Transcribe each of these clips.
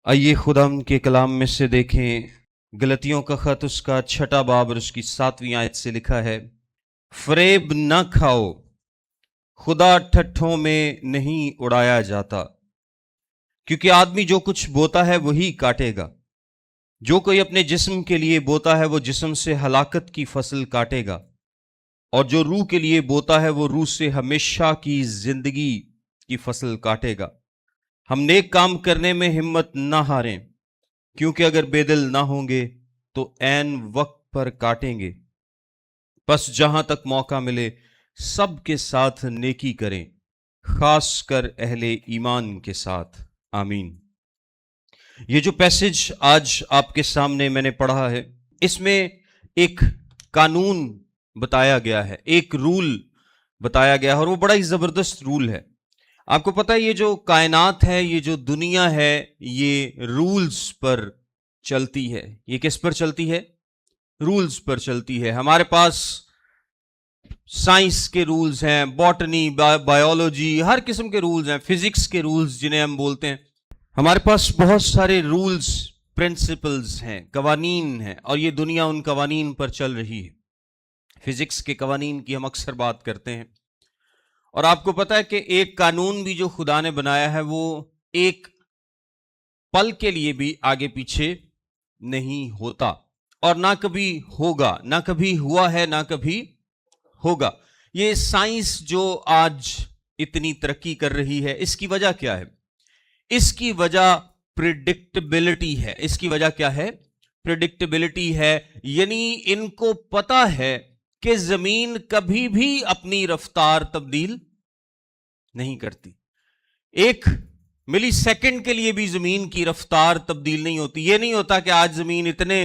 آئیے خدا کے کلام میں سے دیکھیں غلطیوں کا خط اس کا 6 باب اور اس کی 7ویں آیت سے لکھا ہے، فریب نہ کھاؤ، خدا ٹھٹھوں میں نہیں اڑایا جاتا، کیونکہ آدمی جو کچھ بوتا ہے وہی کاٹے گا۔ جو کوئی اپنے جسم کے لیے بوتا ہے وہ جسم سے ہلاکت کی فصل کاٹے گا، اور جو روح کے لیے بوتا ہے وہ روح سے ہمیشہ کی زندگی کی فصل کاٹے گا۔ ہم نیک کام کرنے میں ہمت نہ ہاریں، کیونکہ اگر بے دل نہ ہوں گے تو عین وقت پر کاٹیں گے۔ بس جہاں تک موقع ملے سب کے ساتھ نیکی کریں، خاص کر اہل ایمان کے ساتھ۔ آمین۔ یہ جو پیسج آج آپ کے سامنے میں نے پڑھا ہے، اس میں ایک قانون بتایا گیا ہے، ایک رول بتایا گیا ہے، اور وہ بڑا ہی زبردست رول ہے۔ آپ کو پتہ ہے یہ جو کائنات ہے، یہ جو دنیا ہے، یہ رولز پر چلتی ہے۔ یہ کس پر چلتی ہے؟ رولز پر چلتی ہے۔ ہمارے پاس سائنس کے رولز ہیں، باٹنی، بایولوجی، ہر قسم کے رولز ہیں، فزکس کے رولز جنہیں ہم بولتے ہیں۔ ہمارے پاس بہت سارے رولز، پرنسپلز ہیں، قوانین ہیں، اور یہ دنیا ان قوانین پر چل رہی ہے۔ فزکس کے قوانین کی ہم اکثر بات کرتے ہیں، اور آپ کو پتا ہے کہ ایک قانون بھی جو خدا نے بنایا ہے وہ ایک پل کے لیے بھی آگے پیچھے نہیں ہوتا، اور نہ کبھی ہوگا، نہ کبھی ہوا ہے، نہ کبھی ہوگا۔ یہ سائنس جو آج اتنی ترقی کر رہی ہے، اس کی وجہ کیا ہے؟ اس کی وجہ پریڈکٹیبلٹی ہے۔ اس کی وجہ کیا ہے؟ پریڈکٹیبلٹی ہے، یعنی ان کو پتا ہے کہ زمین کبھی بھی اپنی رفتار تبدیل نہیں کرتی۔ ایک ملی سیکنڈ کے لیے بھی زمین کی رفتار تبدیل نہیں ہوتی۔ یہ نہیں ہوتا کہ آج زمین اتنے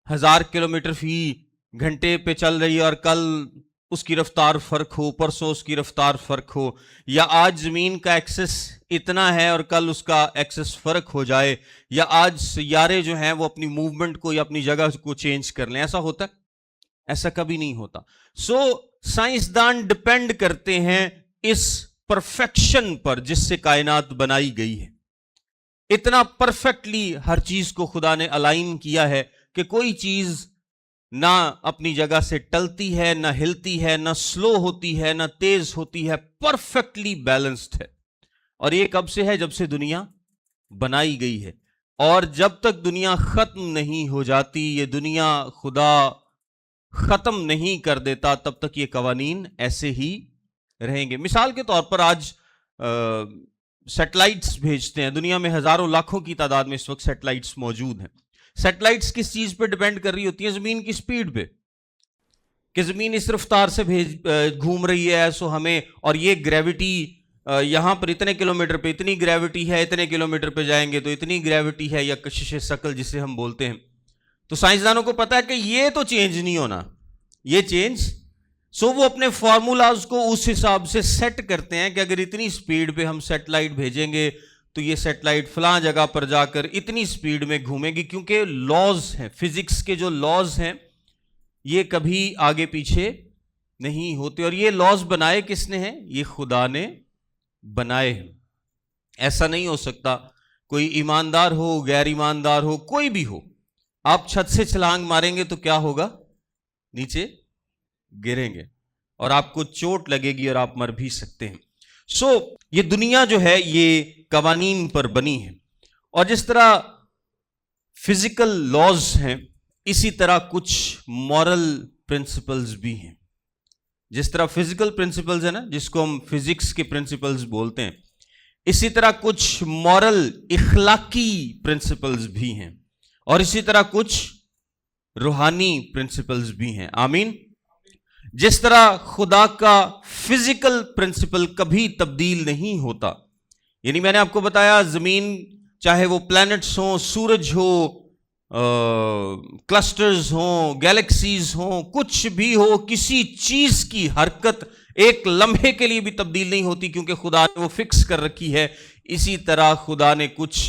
1000 کلومیٹر فی گھنٹے پہ چل رہی ہے اور کل اس کی رفتار فرق ہو، پرسوں اس کی رفتار فرق ہو، یا آج زمین کا ایکسس اتنا ہے اور کل اس کا ایکسس فرق ہو جائے، یا آج سیارے جو ہیں وہ اپنی موومنٹ کو یا اپنی جگہ کو چینج کر لیں۔ ایسا ہوتا ہے؟ ایسا کبھی نہیں ہوتا۔ سائنسدان ڈپینڈ کرتے ہیں اس پرفیکشن پر جس سے کائنات بنائی گئی ہے۔ اتنا پرفیکٹلی ہر چیز کو خدا نے الائن کیا ہے کہ کوئی چیز نہ اپنی جگہ سے ٹلتی ہے، نہ ہلتی ہے، نہ سلو ہوتی ہے، نہ تیز ہوتی ہے، پرفیکٹلی بیلنسڈ ہے۔ اور یہ کب سے ہے؟ جب سے دنیا بنائی گئی ہے، اور جب تک دنیا ختم نہیں ہو جاتی، یہ دنیا خدا ختم نہیں کر دیتا، تب تک یہ قوانین ایسے ہی رہیں گے۔ مثال کے طور پر آج سیٹلائٹس بھیجتے ہیں، دنیا میں ہزاروں لاکھوں کی تعداد میں اس وقت سیٹلائٹس موجود ہیں۔ سیٹلائٹس کس چیز پہ ڈیپینڈ کر رہی ہوتی ہیں؟ زمین کی سپیڈ پہ، کہ زمین اس رفتار سے گھوم رہی ہے، سو ہمیں، اور یہ گریوٹی یہاں پر اتنے کلومیٹر پہ اتنی گریوٹی ہے، اتنے کلومیٹر پہ جائیں گے تو اتنی گریوٹی ہے، یا کشش ثقل جسے ہم بولتے ہیں۔ تو سائنسدانوں کو پتا ہے کہ یہ تو چینج نہیں ہونا، یہ چینج، سو وہ اپنے فارمولاز کو اس حساب سے سیٹ کرتے ہیں کہ اگر اتنی سپیڈ پہ ہم سیٹلائٹ بھیجیں گے تو یہ سیٹلائٹ فلاں جگہ پر جا کر اتنی سپیڈ میں گھومے گی، کیونکہ لاز ہیں، فزکس کے جو لاز ہیں یہ کبھی آگے پیچھے نہیں ہوتے۔ اور یہ لاز بنائے کس نے ہیں؟ یہ خدا نے بنائے ہیں۔ ایسا نہیں ہو سکتا کوئی ایماندار ہو، غیر ایماندار ہو، کوئی بھی ہو، آپ چھت سے چھلانگ ماریں گے تو کیا ہوگا؟ نیچے گریں گے اور آپ کو چوٹ لگے گی اور آپ مر بھی سکتے ہیں۔ یہ دنیا جو ہے یہ قوانین پر بنی ہے، اور جس طرح فزیکل لاز ہیں اسی طرح کچھ مورل پرنسپلز بھی ہیں۔ جس طرح فزیکل پرنسپلز ہیں نا، جس کو ہم فزکس کے پرنسپلز بولتے ہیں، اسی طرح کچھ مورل، اخلاقی پرنسپلز بھی ہیں، اور اسی طرح کچھ روحانی پرنسپلز بھی ہیں۔ آمین۔ جس طرح خدا کا فزیکل پرنسپل کبھی تبدیل نہیں ہوتا، یعنی میں نے آپ کو بتایا زمین، چاہے وہ پلانٹس ہوں، سورج ہو، کلسٹرز ہوں، گیلیکسیز ہوں، کچھ بھی ہو، کسی چیز کی حرکت ایک لمحے کے لیے بھی تبدیل نہیں ہوتی، کیونکہ خدا نے وہ فکس کر رکھی ہے۔ اسی طرح خدا نے کچھ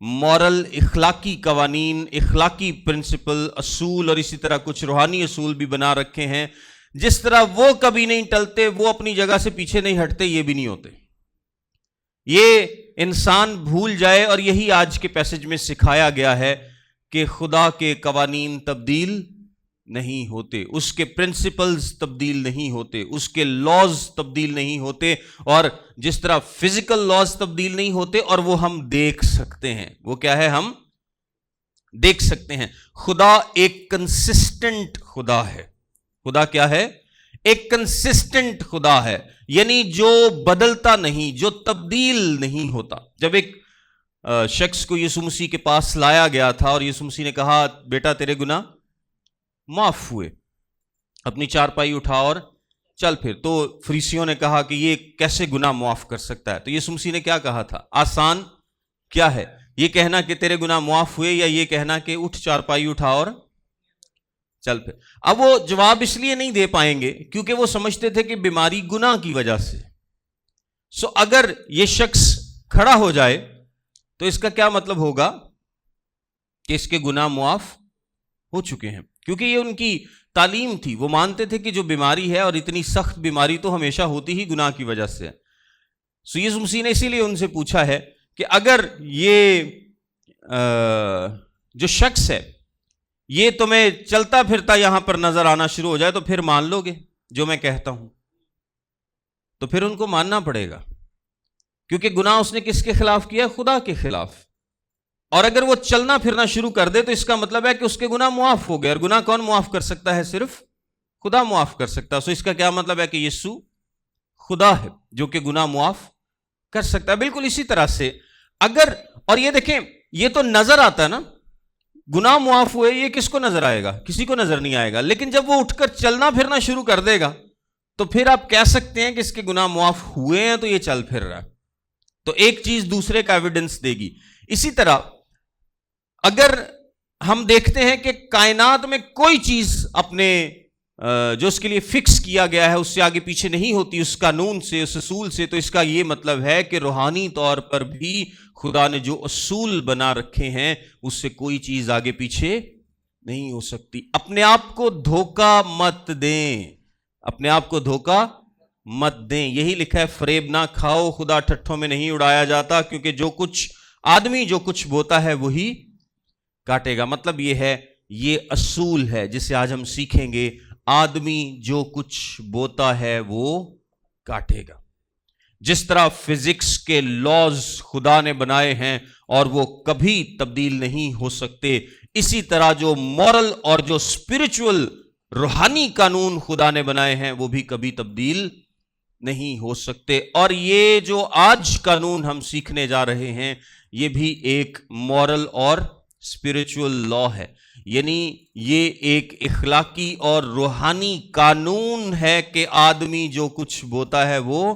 مورل، اخلاقی قوانین، اخلاقی پرنسپل، اصول، اور اسی طرح کچھ روحانی اصول بھی بنا رکھے ہیں۔ جس طرح وہ کبھی نہیں ٹلتے، وہ اپنی جگہ سے پیچھے نہیں ہٹتے، یہ بھی نہیں ہوتے۔ یہ انسان بھول جائے, اور یہی آج کے پیسج میں سکھایا گیا ہے کہ خدا کے قوانین تبدیل نہیں ہوتے, اس کے پرنسپلز تبدیل نہیں ہوتے, اس کے لاز تبدیل نہیں ہوتے, اور جس طرح فزیکل لاز تبدیل نہیں ہوتے اور وہ ہم دیکھ سکتے ہیں. وہ کیا ہے؟ ہم دیکھ سکتے ہیں. خدا ایک کنسسٹنٹ خدا ہے. خدا کیا ہے؟ ایک کنسسٹنٹ خدا ہے, یعنی جو بدلتا نہیں, جو تبدیل نہیں ہوتا. جب ایک شخص کو یسوع مسیح کے پاس لایا گیا تھا اور یسوع مسیح نے کہا بیٹا تیرے گناہ معاف ہوئے, اپنی چارپائی اٹھا اور چل پھر, تو فریسیوں نے کہا کہ یہ کیسے گناہ معاف کر سکتا ہے؟ تو یسوع مسیح نے کیا کہا تھا؟ آسان کیا ہے یہ کہنا کہ تیرے گناہ معاف ہوئے, یا یہ کہنا کہ اٹھ چارپائی اٹھا اور چل پھر؟ اب وہ جواب اس لیے نہیں دے پائیں گے کیونکہ وہ سمجھتے تھے کہ بیماری گناہ کی وجہ سے. اگر یہ شخص کھڑا ہو جائے تو اس کا کیا مطلب ہوگا؟ کہ اس کے گناہ معاف ہو چکے ہیں, کیونکہ یہ ان کی تعلیم تھی. وہ مانتے تھے کہ جو بیماری ہے, اور اتنی سخت بیماری تو ہمیشہ ہوتی ہی گناہ کی وجہ سے. یسوع مسیح نے اسی لیے ان سے پوچھا ہے کہ اگر یہ جو شخص ہے یہ تمہیں چلتا پھرتا یہاں پر نظر آنا شروع ہو جائے تو پھر مان لو گے جو میں کہتا ہوں؟ تو پھر ان کو ماننا پڑے گا, کیونکہ گناہ اس نے کس کے خلاف کیا؟ خدا کے خلاف. اور اگر وہ چلنا پھرنا شروع کر دے تو اس کا مطلب ہے کہ اس کے گناہ معاف ہو گئے, اور گناہ کون معاف کر سکتا ہے؟ صرف خدا معاف کر سکتا ہے. اس کا کیا مطلب ہے؟ کہ یسوع خدا ہے جو کہ گناہ معاف کر سکتا ہے. بالکل اسی طرح سے اگر, اور یہ دیکھیں یہ تو نظر آتا ہے نا, گناہ معاف ہوئے, یہ کس کو نظر آئے گا؟ کسی کو نظر نہیں آئے گا. لیکن جب وہ اٹھ کر چلنا پھرنا شروع کر دے گا تو پھر آپ کہہ سکتے ہیں کہ اس کے گناہ معاف ہوئے ہیں, تو یہ چل پھر رہا ہے. تو ایک چیز دوسرے کا ایویڈنس دے گی. اسی طرح اگر ہم دیکھتے ہیں کہ کائنات میں کوئی چیز اپنے جو اس کے لیے فکس کیا گیا ہے اس سے آگے پیچھے نہیں ہوتی, اس قانون سے, اس اصول سے, تو اس کا یہ مطلب ہے کہ روحانی طور پر بھی خدا نے جو اصول بنا رکھے ہیں اس سے کوئی چیز آگے پیچھے نہیں ہو سکتی. اپنے آپ کو دھوکہ مت دیں, اپنے آپ کو دھوکہ مت دیں. یہی لکھا ہے فریب نہ کھاؤ, خدا ٹھٹھوں میں نہیں اڑایا جاتا, کیونکہ جو کچھ آدمی جو کچھ بوتا ہے وہی کاٹے گا. مطلب یہ ہے, یہ اصول ہے جسے آج ہم سیکھیں گے. آدمی جو کچھ بوتا ہے وہ کاٹے گا. جس طرح فزکس کے لاز خدا نے بنائے ہیں اور وہ کبھی تبدیل نہیں ہو سکتے, اسی طرح جو مورل اور جو اسپرچول روحانی قانون خدا نے بنائے ہیں وہ بھی کبھی تبدیل نہیں ہو سکتے. اور یہ جو آج قانون ہم سیکھنے جا رہے ہیں یہ بھی ایک مورل اور اسپرچول لا ہے, یعنی یہ ایک اخلاقی اور روحانی قانون ہے کہ آدمی جو کچھ بوتا ہے وہ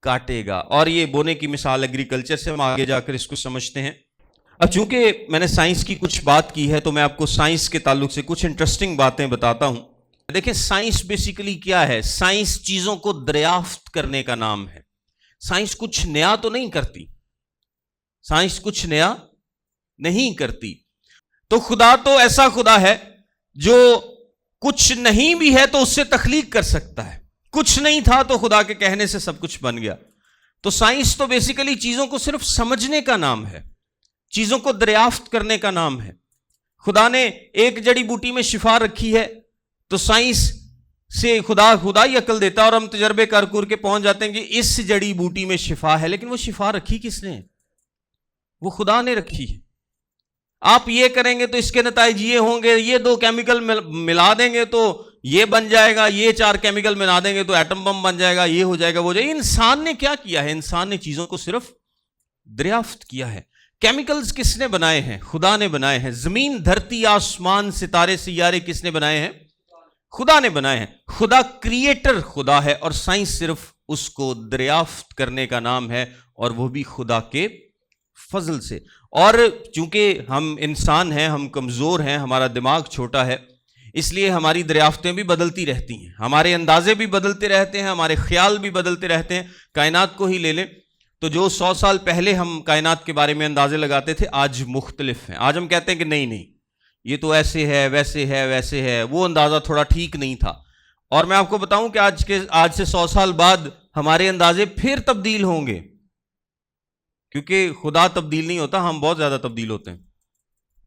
کاٹے گا. اور یہ بونے کی مثال ایگریکلچر سے ہم آگے جا کر اس کو سمجھتے ہیں. اب چونکہ میں نے سائنس کی کچھ بات کی ہے تو میں آپ کو سائنس کے تعلق سے کچھ انٹرسٹنگ باتیں بتاتا ہوں. دیکھیں سائنس بیسیکلی کیا ہے؟ سائنس چیزوں کو دریافت کرنے کا نام ہے. سائنس کچھ نیا تو نہیں کرتی, سائنس کچھ نیا نہیں کرتی. تو خدا تو ایسا خدا ہے جو کچھ نہیں بھی ہے تو اس سے تخلیق کر سکتا ہے. کچھ نہیں تھا تو خدا کے کہنے سے سب کچھ بن گیا. تو سائنس تو بیسیکلی چیزوں کو صرف سمجھنے کا نام ہے, چیزوں کو دریافت کرنے کا نام ہے. خدا نے ایک جڑی بوٹی میں شفا رکھی ہے تو سائنس سے خدا ہی عقل دیتا ہے اور ہم تجربے کر کے پہنچ جاتے ہیں کہ اس جڑی بوٹی میں شفا ہے. لیکن وہ شفا رکھی کس نے؟ وہ خدا نے رکھی ہے. آپ یہ کریں گے تو اس کے نتائج یہ ہوں گے, یہ 2 کیمیکل ملا دیں گے تو یہ بن جائے گا, یہ 4 کیمیکل ملا دیں گے تو ایٹم بم بن جائے گا, یہ ہو جائے گا, وہ جائے گا. انسان نے کیا کیا ہے؟ انسان نے چیزوں کو صرف دریافت کیا ہے. کیمیکلز کس نے بنائے ہیں؟ خدا نے بنائے ہیں. زمین, دھرتی, آسمان, ستارے, سیارے کس نے بنائے ہیں؟ خدا نے بنائے ہیں. خدا کریٹر خدا ہے اور سائنس صرف اس کو دریافت کرنے کا نام ہے, اور وہ بھی خدا کے فضل سے. اور چونکہ ہم انسان ہیں, ہم کمزور ہیں, ہمارا دماغ چھوٹا ہے, اس لیے ہماری دریافتیں بھی بدلتی رہتی ہیں, ہمارے اندازے بھی بدلتے رہتے ہیں, ہمارے خیال بھی بدلتے رہتے ہیں. کائنات کو ہی لے لیں تو جو 100 سال پہلے ہم کائنات کے بارے میں اندازے لگاتے تھے آج مختلف ہیں. آج ہم کہتے ہیں کہ نہیں یہ تو ایسے ہے, ویسے ہے, ویسے ہے. وہ اندازہ تھوڑا ٹھیک نہیں تھا. اور میں آپ کو بتاؤں کہ آج سے 100 سال بعد ہمارے اندازے پھر تبدیل ہوں گے. کیونکہ خدا تبدیل نہیں ہوتا، ہم بہت زیادہ تبدیل ہوتے ہیں،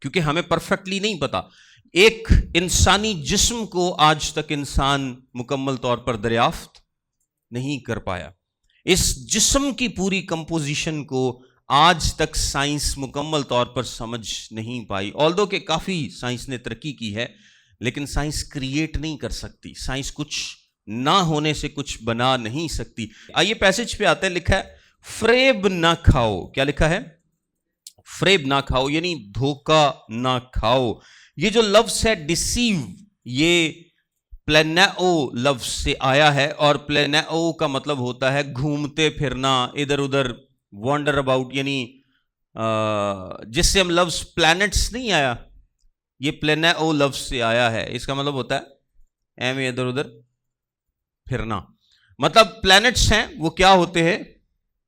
کیونکہ ہمیں پرفیکٹلی نہیں پتا. ایک انسانی جسم کو آج تک انسان مکمل طور پر دریافت نہیں کر پایا. اس جسم کی پوری کمپوزیشن کو آج تک سائنس مکمل طور پر سمجھ نہیں پائی. آلدو کہ کافی سائنس نے ترقی کی ہے، لیکن سائنس کریٹ نہیں کر سکتی. سائنس کچھ نہ ہونے سے کچھ بنا نہیں سکتی. آئیے پیسج پہ آتے ہیں. لکھا ہے فریب نہ کھاؤ. کیا لکھا ہے؟ فریب نہ کھاؤ، یعنی دھوکہ نہ کھاؤ. یہ جو لفظ ہے ڈیسیو، یہ پلیناؤ لفظ سے آیا ہے، اور پلیناؤ کا مطلب ہوتا ہے گھومتے پھرنا، ادھر ادھر، وانڈر اباؤٹ. یعنی جس سے ہم لفظ پلانٹس نہیں آیا، یہ پلیناؤ لفظ سے آیا ہے. اس کا مطلب ہوتا ہے ایم ادھر ادھر پھرنا. مطلب پلانٹس ہیں وہ کیا ہوتے ہیں؟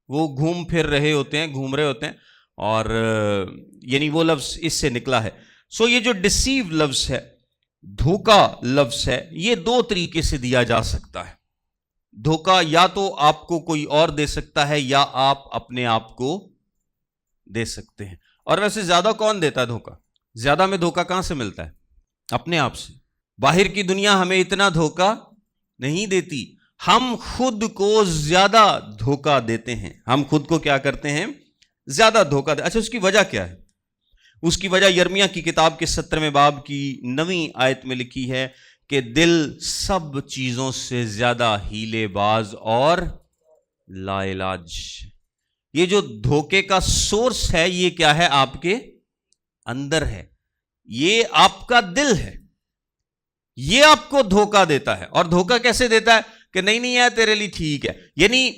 وہ گھوم پھر رہے ہوتے ہیں، گھوم رہے ہوتے ہیں، اور یعنی وہ لفظ اس سے نکلا ہے. سو یہ جو ڈسیو لفظ ہے، دھوکا لفظ ہے، یہ دو طریقے سے دیا جا سکتا ہے. دھوکا یا تو آپ کو کوئی اور دے سکتا ہے، یا آپ اپنے آپ کو دے سکتے ہیں. اور ویسے زیادہ کون دیتا ہے دھوکا؟ زیادہ میں دھوکا کہاں سے ملتا ہے؟ اپنے آپ سے. باہر کی دنیا ہمیں اتنا دھوکا نہیں دیتی، ہم خود کو زیادہ دھوکا دیتے ہیں. ہم خود کو کیا کرتے ہیں؟ زیادہ دھوکا دے. اچھا، اس کی وجہ کیا ہے؟ اس کی وجہ یرمیہ کی کتاب کے 17ویں باب کی 9ویں آیت میں لکھی ہے کہ دل سب چیزوں سے زیادہ ہیلے باز اور لا علاج. یہ جو دھوکے کا سورس ہے، یہ کیا ہے؟ آپ کے اندر ہے. یہ آپ کا دل ہے، یہ آپ کو دھوکا دیتا ہے. اور دھوکا کیسے دیتا ہے؟ کہ نہیں ہے تیرے لیے ٹھیک ہے. یعنی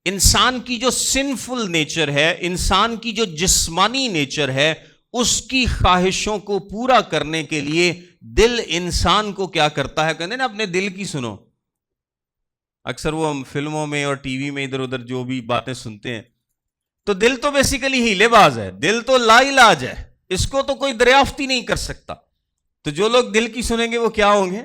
انسان کی جو سنفل نیچر ہے، انسان کی جو جسمانی نیچر ہے، اس کی خواہشوں کو پورا کرنے کے لیے دل انسان کو کیا کرتا ہے؟ کہتے ہیں نا اپنے دل کی سنو. اکثر وہ ہم فلموں میں اور ٹی وی میں ادھر ادھر جو بھی باتیں سنتے ہیں، تو دل تو بیسیکلی ہیلے باز ہے، دل تو لا علاج ہے، اس کو تو کوئی دریافت ہی نہیں کر سکتا. تو جو لوگ دل کی سنیں گے وہ کیا ہوں گے؟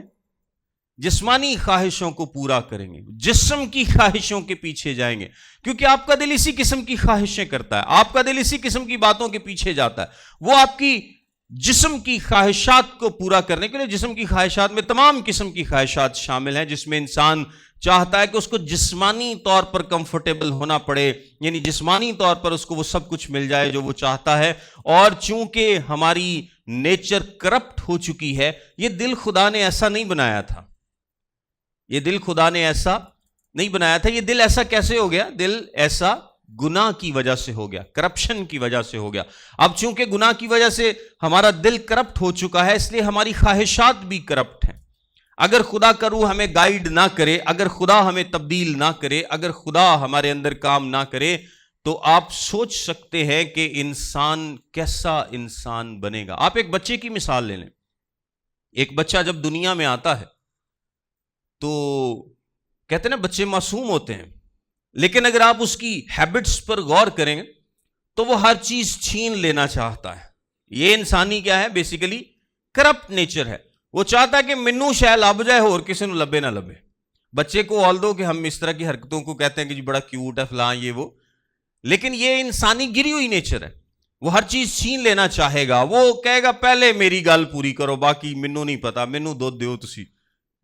جسمانی خواہشوں کو پورا کریں گے، جسم کی خواہشوں کے پیچھے جائیں گے. کیونکہ آپ کا دل اسی قسم کی خواہشیں کرتا ہے، آپ کا دل اسی قسم کی باتوں کے پیچھے جاتا ہے. وہ آپ کی جسم کی خواہشات کو پورا کرنے کے لیے، جسم کی خواہشات میں تمام قسم کی خواہشات شامل ہیں، جس میں انسان چاہتا ہے کہ اس کو جسمانی طور پر کمفرٹیبل ہونا پڑے، یعنی جسمانی طور پر اس کو وہ سب کچھ مل جائے جو وہ چاہتا ہے. اور چونکہ ہماری نیچر کرپٹ ہو چکی ہے، یہ دل خدا نے ایسا نہیں بنایا تھا، یہ دل خدا نے ایسا نہیں بنایا تھا. یہ دل ایسا کیسے ہو گیا؟ دل ایسا گناہ کی وجہ سے ہو گیا، کرپشن کی وجہ سے ہو گیا. اب چونکہ گناہ کی وجہ سے ہمارا دل کرپٹ ہو چکا ہے، اس لیے ہماری خواہشات بھی کرپٹ ہیں. اگر خدا کا روح ہمیں گائیڈ نہ کرے، اگر خدا ہمیں تبدیل نہ کرے، اگر خدا ہمارے اندر کام نہ کرے، تو آپ سوچ سکتے ہیں کہ انسان کیسا انسان بنے گا. آپ ایک بچے کی مثال لے لیں. ایک بچہ جب دنیا میں آتا ہے تو کہتے ہیں نا بچے معصوم ہوتے ہیں، لیکن اگر آپ اس کی ہیبٹس پر غور کریں گے تو وہ ہر چیز چھین لینا چاہتا ہے. یہ انسانی کیا ہے؟ بیسیکلی کرپٹ نیچر ہے. وہ چاہتا ہے کہ منو شے لب جائے اور کسی نے لبے نہ لبے. بچے کو آلدو کہ ہم اس طرح کی حرکتوں کو کہتے ہیں کہ جی بڑا کیوٹ ہے فلاں یہ وہ، لیکن یہ انسانی گری ہوئی نیچر ہے. وہ ہر چیز چھین لینا چاہے گا. وہ کہے گا پہلے میری گل پوری کرو، باقی منو نہیں پتا، منو دودھ دیو تسی،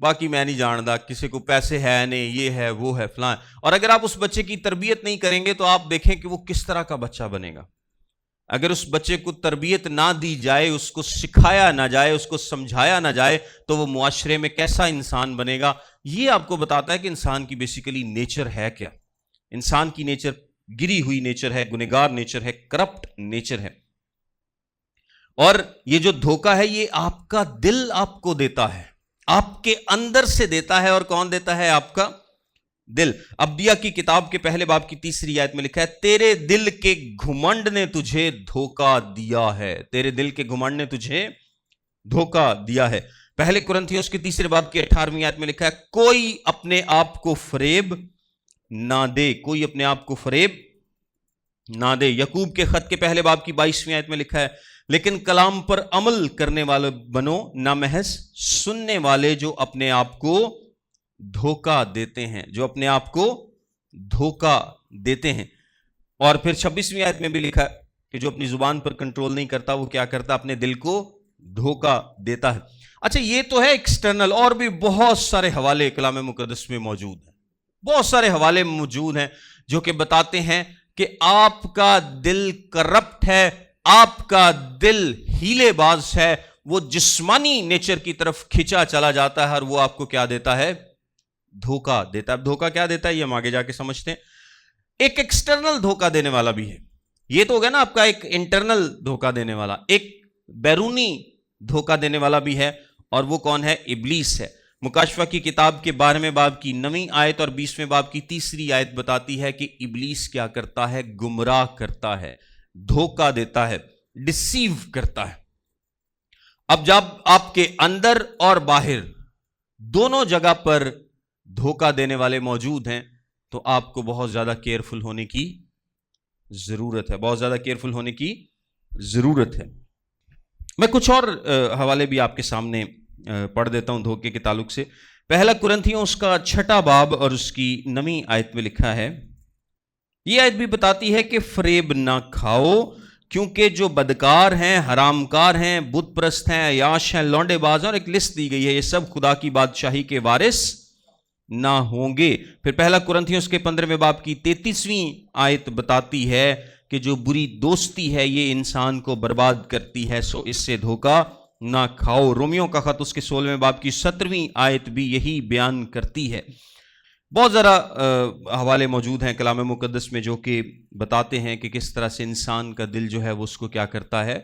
باقی میں نہیں جاندا، کسی کو پیسے ہے نہیں، یہ ہے وہ ہے فلاں. اور اگر آپ اس بچے کی تربیت نہیں کریں گے تو آپ دیکھیں کہ وہ کس طرح کا بچہ بنے گا. اگر اس بچے کو تربیت نہ دی جائے، اس کو سکھایا نہ جائے، اس کو سمجھایا نہ جائے، تو وہ معاشرے میں کیسا انسان بنے گا. یہ آپ کو بتاتا ہے کہ انسان کی بیسیکلی نیچر ہے کیا. انسان کی نیچر گری ہوئی نیچر ہے، گنہگار نیچر ہے، کرپٹ نیچر ہے. اور یہ جو دھوکہ ہے یہ آپ کا دل آپ کو دیتا ہے، آپ کے اندر سے دیتا ہے. اور کون دیتا ہے؟ آپ کا دل. ابدیہ کی کتاب کے پہلے باب کی 3 آیت میں لکھا ہے تیرے دل کے گھمنڈ نے تجھے دھوکہ دیا ہے. تیرے دل کے گھمنڈ نے تجھے دھوکہ دیا ہے. پہلے کرنتھیوس کے 3 باب کی 18ویں آیت میں لکھا ہے کوئی اپنے آپ کو فریب نہ دے، کوئی اپنے آپ کو فریب نہ دے. یعقوب کے خط کے پہلے باب کی 22ویں آیت میں لکھا ہے لیکن کلام پر عمل کرنے والے بنو، نہ محض سننے والے جو اپنے آپ کو دھوکہ دیتے ہیں، جو اپنے آپ کو دھوکہ دیتے ہیں. اور پھر 26ویں آیت میں بھی لکھا ہے کہ جو اپنی زبان پر کنٹرول نہیں کرتا وہ کیا کرتا؟ اپنے دل کو دھوکہ دیتا ہے۔ اچھا، یہ تو ہے ایکسٹرنل، اور بھی بہت سارے حوالے کلام مقدس میں موجود ہیں، بہت سارے حوالے موجود ہیں جو کہ بتاتے ہیں کہ آپ کا دل کرپٹ ہے، آپ کا دل ہیلے باز ہے، وہ جسمانی نیچر کی طرف کھینچا چلا جاتا ہے اور وہ آپ کو کیا دیتا ہے؟ دھوکہ دیتا ہے۔ اب دھوکہ کیا دیتا ہے یہ ہم آگے جا کے سمجھتے ہیں۔ ایک ایکسٹرنل دھوکہ دینے والا بھی ہے، یہ تو ہو گیا نا آپ کا ایک انٹرنل دھوکہ دینے والا، ایک بیرونی دھوکہ دینے والا بھی ہے، اور وہ کون ہے؟ ابلیس ہے۔ مکاشفہ کی کتاب کے 12ویں باب کی 9ویں آیت اور 20ویں باب کی 3ری آیت بتاتی ہے کہ ابلیس کیا کرتا ہے؟ گمراہ کرتا ہے، دھوکہ دیتا ہے، ڈسیو کرتا ہے۔ اب جب آپ کے اندر اور باہر دونوں جگہ پر دھوکہ دینے والے موجود ہیں تو آپ کو بہت زیادہ کیئرفل ہونے کی ضرورت ہے، بہت زیادہ کیئرفل ہونے کی ضرورت ہے۔ میں کچھ اور حوالے بھی آپ کے سامنے پڑھ دیتا ہوں دھوکے کے تعلق سے۔ پہلا قرنتھیوں اس کا 6 باب اور اس کی 9ویں آیت میں لکھا ہے، یہ آیت بھی بتاتی ہے کہ فریب نہ کھاؤ، کیونکہ جو بدکار ہیں، حرام کار ہیں، بت پرست ہیں، عیاش ہیں، لونڈے باز ہیں، اور ایک لسٹ دی گئی ہے، یہ سب خدا کی بادشاہی کے وارث نہ ہوں گے۔ پھر پہلا قرنتھیوں اس کے 15ویں باب کی 33ویں آیت بتاتی ہے کہ جو بری دوستی ہے یہ انسان کو برباد کرتی ہے، سو اس سے دھوکہ نہ کھاؤ۔ رومیوں کا خط اس کے 16ویں باب کی 17ویں آیت بھی یہی بیان کرتی ہے۔ بہت ذرا حوالے موجود ہیں کلام مقدس میں جو کہ بتاتے ہیں کہ کس طرح سے انسان کا دل جو ہے وہ اس کو کیا کرتا ہے؟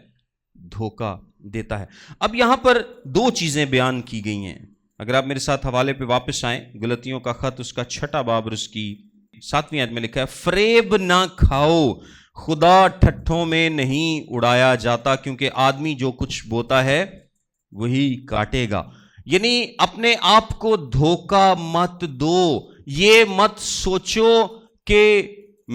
دھوکہ دیتا ہے۔ اب یہاں پر 2 چیزیں بیان کی گئی ہیں، اگر آپ میرے ساتھ حوالے پہ واپس آئیں، گلتیوں کا خط اس کا 6 باب اور اس کی 7ویں آیت میں لکھا ہے، فریب نہ کھاؤ، خدا ٹھٹھوں میں نہیں اڑایا جاتا، کیونکہ آدمی جو کچھ بوتا ہے وہی کاٹے گا۔ یعنی اپنے آپ کو دھوکہ مت دو، یہ مت سوچو کہ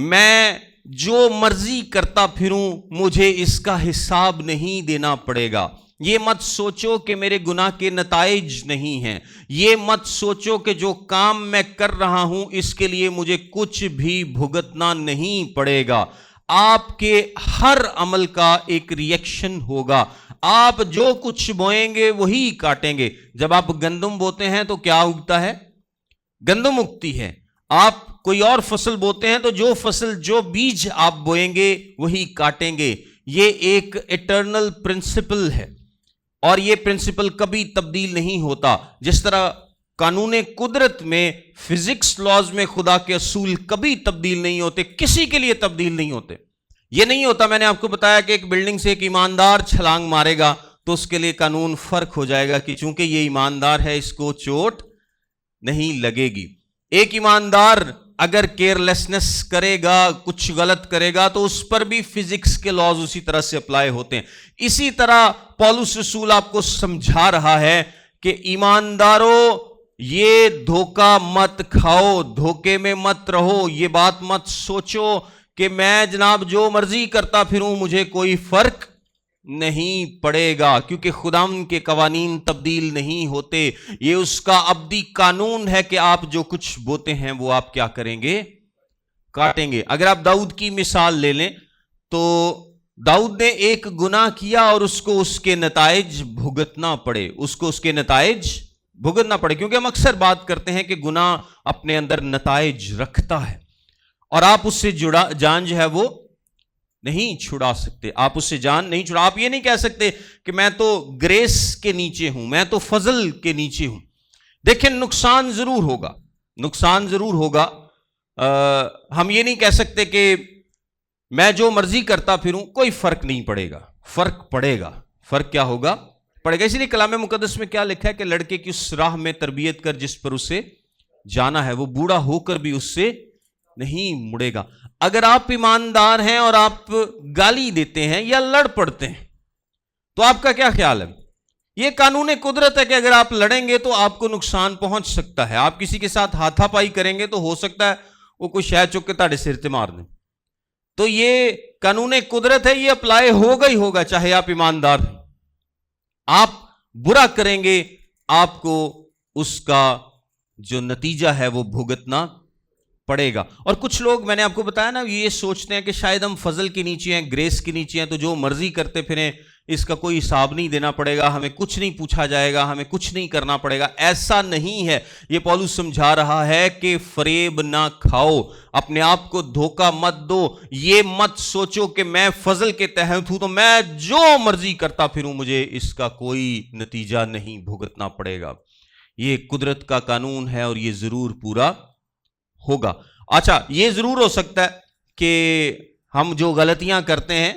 میں جو مرضی کرتا پھروں مجھے اس کا حساب نہیں دینا پڑے گا، یہ مت سوچو کہ میرے گناہ کے نتائج نہیں ہیں، یہ مت سوچو کہ جو کام میں کر رہا ہوں اس کے لیے مجھے کچھ بھی بھگتنا نہیں پڑے گا۔ آپ کے ہر عمل کا ایک ریئیکشن ہوگا، آپ جو کچھ بوئیں گے وہی کاٹیں گے۔ جب آپ گندم بوتے ہیں تو کیا اگتا ہے؟ گندم اگتی ہے۔ آپ کوئی اور فصل بوتے ہیں تو جو فصل، جو بیج آپ بوئیں گے وہی کاٹیں گے۔ یہ ایک ایٹرنل پرنسپل ہے، اور یہ پرنسپل کبھی تبدیل نہیں ہوتا۔ جس طرح قانون قدرت میں، فزکس لاز میں خدا کے اصول کبھی تبدیل نہیں ہوتے، کسی کے لیے تبدیل نہیں ہوتے۔ یہ نہیں ہوتا، میں نے آپ کو بتایا کہ ایک بلڈنگ سے ایک ایماندار چھلانگ مارے گا تو اس کے لیے قانون فرق ہو جائے گا کہ چونکہ یہ ایماندار ہے اس کو چوٹ نہیں لگے گی۔ ایک ایماندار اگر کیئرلیسنس کرے گا، کچھ غلط کرے گا تو اس پر بھی فزکس کے لاز اسی طرح سے اپلائی ہوتے ہیں۔ اسی طرح پولس رسول آپ کو سمجھا رہا ہے کہ ایمانداروں، یہ دھوکہ مت کھاؤ، دھوکے میں مت رہو، یہ بات مت سوچو کہ میں جناب جو مرضی کرتا پھروں مجھے کوئی فرق نہیں پڑے گا، کیونکہ خداوند کے قوانین تبدیل نہیں ہوتے۔ یہ اس کا ابدی قانون ہے کہ آپ جو کچھ بوتے ہیں وہ آپ کیا کریں گے؟ کاٹیں گے۔ اگر آپ داؤد کی مثال لے لیں تو داؤد نے ایک گناہ کیا اور اس کو اس کے نتائج بھگتنا پڑے، اس کو اس کے نتائج بھگتنا پڑے، کیونکہ ہم اکثر بات کرتے ہیں کہ گناہ اپنے اندر نتائج رکھتا ہے اور آپ اس سے جان جو ہے وہ نہیں چھڑا سکتے، آپ اس سے جان نہیں چھڑا۔ آپ یہ نہیں کہہ سکتے کہ میں تو گریس کے نیچے ہوں، میں تو فضل کے نیچے ہوں۔ دیکھیں، نقصان ضرور ہوگا، نقصان ضرور ہوگا۔ ہم یہ نہیں کہہ سکتے کہ میں جو مرضی کرتا پھروں کوئی فرق نہیں پڑے گا، فرق پڑے گا۔ فرق کیا ہوگا؟ پڑے گا۔ اسی لیے کلام مقدس میں کیا لکھا ہے کہ لڑکے کی اس راہ میں تربیت کر جس پر اسے جانا ہے، وہ بوڑھا ہو کر بھی اس سے نہیں مڑے گا۔ اگر آپ ایماندار ہیں اور آپ گالی دیتے ہیں یا لڑ پڑتے ہیں تو آپ کا کیا خیال ہے؟ یہ قانون قدرت ہے کہ اگر آپ لڑیں گے تو آپ کو نقصان پہنچ سکتا ہے۔ آپ کسی کے ساتھ ہاتھا پائی کریں گے تو ہو سکتا ہے وہ کوئی شاید چک کے تاڑے سر تے مار دیں۔ تو یہ قانون قدرت ہے، یہ اپلائی ہوگا ہی ہوگا، چاہے آپ ایماندار ہیں۔ آپ برا کریں گے، آپ کو اس کا جو نتیجہ ہے وہ بھگتنا پڑے گا. اور کچھ لوگ میں نے آپ کو بتایا نا یہ سوچتے ہیں کہ شاید ہم فضل کے نیچے ہیں, گریس کے نیچے ہیں, تو جو مرضی کرتے پھریں, اس کا کوئی حساب نہیں دینا پڑے گا, ہمیں کچھ نہیں پوچھا جائے گا, ہمیں کچھ نہیں کرنا پڑے گا. ایسا نہیں ہے. یہ پولس سمجھا رہا ہے کہ فریب نہ کھاؤ, اپنے آپ کو دھوکہ مت دو. یہ مت سوچو کہ میں فضل کے تحت ہوں تو میں جو مرضی کرتا پھروں, مجھے اس کا کوئی نتیجہ نہیں بھگتنا پڑے گا. یہ قدرت کا قانون ہے اور یہ ضرور پورا ہوگا. اچھا, یہ ضرور ہو سکتا ہے کہ ہم جو غلطیاں کرتے ہیں,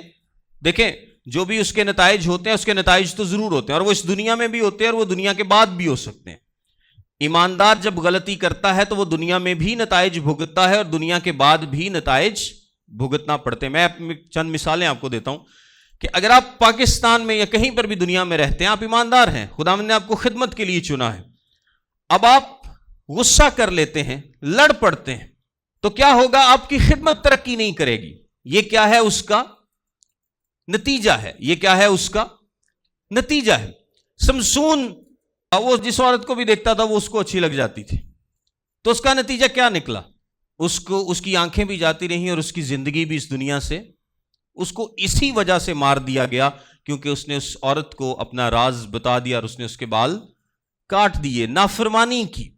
دیکھیں جو بھی اس کے نتائج ہوتے ہیں, اس کے نتائج تو ضرور ہوتے ہیں, اور وہ اس دنیا میں بھی ہوتے ہیں اور وہ دنیا کے بعد بھی ہو سکتے ہیں. ایماندار جب غلطی کرتا ہے تو وہ دنیا میں بھی نتائج بھگتتا ہے اور دنیا کے بعد بھی نتائج بھگتنا پڑتے ہیں. میں چند مثالیں آپ کو دیتا ہوں کہ اگر آپ پاکستان میں یا کہیں پر بھی دنیا میں رہتے ہیں, آپ ایماندار ہیں, خداوند نے آپ کو خدمت کے لیے چنا ہے, اب آپ غصہ کر لیتے ہیں, لڑ پڑتے ہیں, تو کیا ہوگا؟ آپ کی خدمت ترقی نہیں کرے گی. یہ کیا ہے؟ اس کا نتیجہ ہے. یہ کیا ہے؟ اس کا نتیجہ ہے. سمسون وہ جس عورت کو بھی دیکھتا تھا وہ اس کو اچھی لگ جاتی تھی, تو اس کا نتیجہ کیا نکلا؟ اس کی آنکھیں بھی جاتی رہیں اور اس کی زندگی بھی اس دنیا سے, اس کو اسی وجہ سے مار دیا گیا کیونکہ اس نے اس عورت کو اپنا راز بتا دیا اور اس نے اس کے بال کاٹ دیے, نافرمانی کی.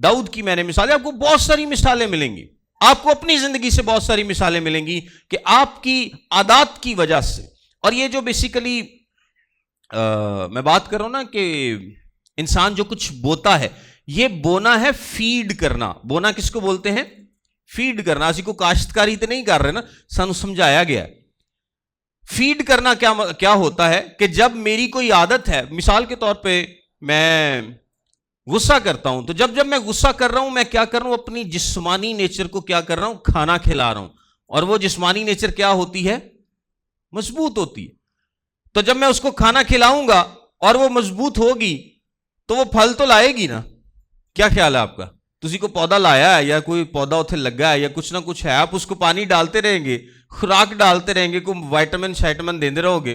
داؤد کی میں نے مثالیں, آپ کو بہت ساری مثالیں ملیں گی, آپ کو اپنی زندگی سے بہت ساری مثالیں ملیں گی کہ آپ کی عادات کی وجہ سے. اور یہ جو بیسیکلی میں بات کر رہا ہوں نا کہ انسان جو کچھ بوتا ہے, یہ بونا ہے فیڈ کرنا. بونا کس کو بولتے ہیں؟ فیڈ کرنا. اسی کو کاشتکاری تو نہیں کر رہے نا, سانو سمجھایا گیا ہے. فیڈ کرنا کیا ہوتا ہے کہ جب میری کوئی عادت ہے, مثال کے طور پہ میں غصہ کرتا ہوں, تو جب میں غصہ کر رہا ہوں میں کیا کر رہا ہوں؟ اپنی جسمانی نیچر کو کیا کر رہا ہوں؟ کھانا کھلا رہا ہوں. اور وہ جسمانی نیچر کیا ہوتی ہے؟ مضبوط ہوتی ہے. تو جب میں اس کو کھانا کھلاؤں گا اور وہ مضبوط ہوگی تو وہ پھل تو لائے گی نا. کیا خیال ہے آپ کا؟ کسی کو پودا لایا ہے یا کوئی پودا اتنے لگا ہے یا کچھ نہ کچھ ہے, آپ اس کو پانی ڈالتے رہیں گے, خوراک ڈالتے رہیں گے, کوئی وائٹامن شائٹامن دیتے رہو گے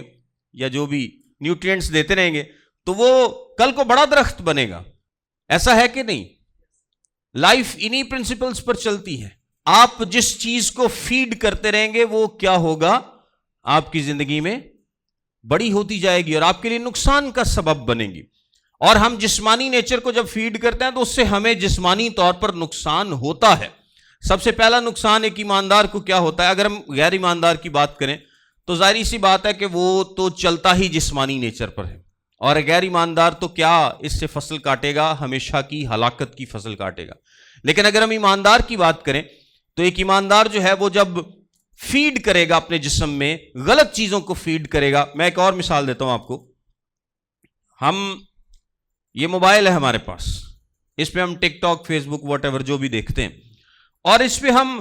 یا جو بھی نیوٹرینٹس دیتے رہیں گے, تو وہ کل کو بڑا درخت بنے گا. ایسا ہے کہ نہیں؟ لائف انہی پرنسپلز پر چلتی ہے. آپ جس چیز کو فیڈ کرتے رہیں گے وہ کیا ہوگا؟ آپ کی زندگی میں بڑی ہوتی جائے گی اور آپ کے لیے نقصان کا سبب بنے گی. اور ہم جسمانی نیچر کو جب فیڈ کرتے ہیں تو اس سے ہمیں جسمانی طور پر نقصان ہوتا ہے. سب سے پہلا نقصان ایک ایماندار کو کیا ہوتا ہے؟ اگر ہم غیر ایماندار کی بات کریں تو ظاہری سی بات ہے کہ وہ تو چلتا ہی جسمانی نیچر پر ہے, اور غیر ایماندار تو کیا اس سے فصل کاٹے گا؟ ہمیشہ کی ہلاکت کی فصل کاٹے گا. لیکن اگر ہم ایماندار کی بات کریں تو ایک ایماندار جو ہے وہ جب فیڈ کرے گا اپنے جسم میں, غلط چیزوں کو فیڈ کرے گا. میں ایک اور مثال دیتا ہوں آپ کو. یہ موبائل ہے ہمارے پاس, اس پہ ہم TikTok, Facebook, whatever جو بھی دیکھتے ہیں, اور اس پہ ہم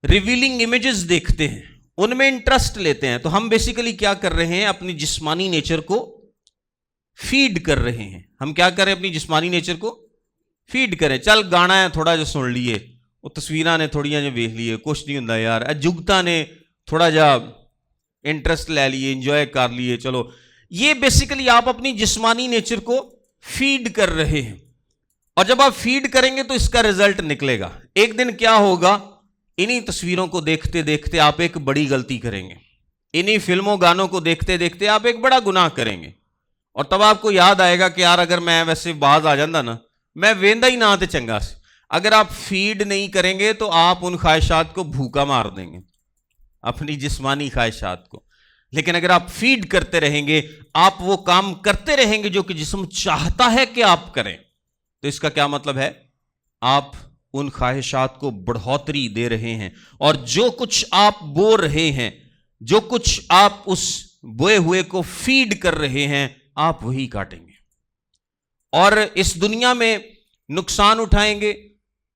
ریویلنگ امیجز دیکھتے ہیں, ان میں انٹرسٹ لیتے ہیں. تو ہم بیسیکلی کیا کر رہے ہیں؟ اپنی جسمانی نیچر کو فیڈ کر رہے ہیں. ہم کیا کریں؟ اپنی جسمانی نیچر کو فیڈ کریں. چل گانا ہے تھوڑا جو سن لیے, وہ تصویراں نے تھوڑیاں جو ویکھ لیے, کچھ نہیں ہوندا یار, جگتا نے تھوڑا جا انٹرسٹ لے لیے, انجوائے کر لیے, چلو. یہ بیسیکلی آپ اپنی جسمانی نیچر کو فیڈ کر رہے ہیں, اور جب آپ فیڈ کریں گے تو اس کا رزلٹ نکلے گا. ایک دن کیا ہوگا؟ انہی تصویروں کو دیکھتے دیکھتے آپ ایک بڑی غلطی کریں گے, انہی فلموں گانوں کو دیکھتے دیکھتے آپ ایک بڑا گناہ کریں گے, اور تب آپ کو یاد آئے گا کہ یار اگر میں ویسے باز آ جاندہ نا, میں ویندا ہی نہ آتے چنگا سے. اگر آپ فیڈ نہیں کریں گے تو آپ ان خواہشات کو بھوکا مار دیں گے, اپنی جسمانی خواہشات کو. لیکن اگر آپ فیڈ کرتے رہیں گے, آپ وہ کام کرتے رہیں گے جو کہ جسم چاہتا ہے کہ آپ کریں, تو اس کا کیا مطلب ہے؟ آپ ان خواہشات کو بڑھوتری دے رہے ہیں, اور جو کچھ آپ بو رہے ہیں, جو کچھ آپ اس بوئے ہوئے کو فیڈ کر رہے ہیں, آپ وہی کاٹیں گے, اور اس دنیا میں نقصان اٹھائیں گے.